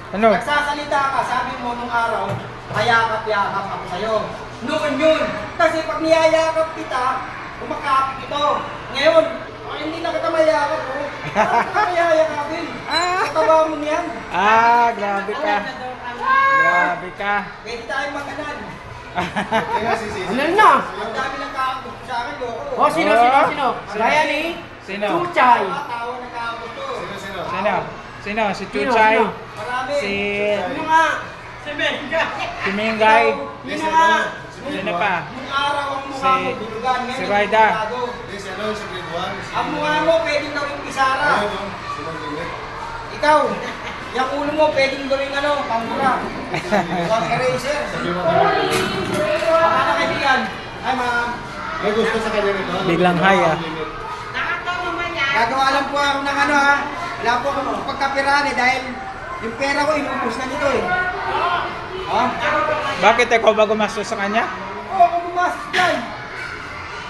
Ano? Nagsasalita ka, sabi mo nung araw, hayakap-yakap ako sa'yo. Noon yun. Kasi pag niyayakap kita, kumakapit ito. Ngayon, hindi na kita mayakap ko. Bakit ka mayayakapin? Sa taba mo niyan. Grabe ka. Grabe ka. Pwede tayo maganan. Ano na? Ang dami ng kakapit sa akin, loko. Oh, sino? Gaya ni? Sino? Chuchay. Tawa ng kakapit to. Sino? Sino? Si Chuchay? Sino? Marami. Si... Ano nga? Si Benga. Si Mingay? Sino nga? Sino pa? Nung araw ang mukha mo, bilugan. Ngayon, Si Raida. bilugan. Ang mukha mo, pwedeng gawing pisara. Ikaw, yung ulo mo, pwedeng gawing pangmura. Huwag eraser. Baka na kaibigan. Ay, ma'am. May gusto sa kanya nito. Biglang high, Gagawa lang po ako ng wala po akong pagkapiraan dahil yung pera ko inubos na nito eh. Ha? Bakit ikaw ba gumastos sa kanya? Oo, ako bumastos dyan.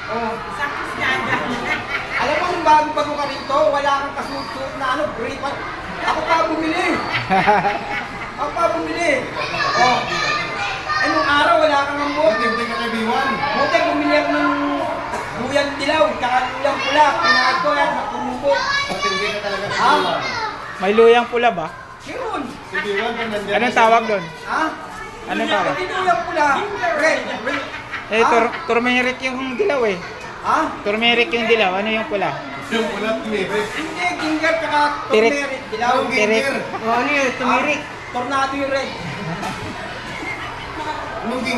Oh. Alam mo nung bago ka rito, wala kang kasuot na brief. Ako pa bumili. Ako pa bumili. Oh. Eh nung araw wala kang ambot. Hindi ka kay B1. Buti bumili ako ng luyang dilaw, tsaka luyang pula. Pinahal ko yan sa pumupo. Hindi ka talaga kay Ha? B1. May luyang pula ba? Yun. Si B1 kung nandiyan. Anong tawag doon? Ha? Anong tawag? Hindi luyang pula. Red. Eh, turmeric yung dilaw eh. Ha? Turmeric yung dilaw. Ano yung pula? Yung pula, tumirik. Hindi, ginger tsaka Tirik. turmeric dilaw. Yung Tirik. ginger. Oh, ano yun? Tumirik. Tornado yung red. Anong ginger?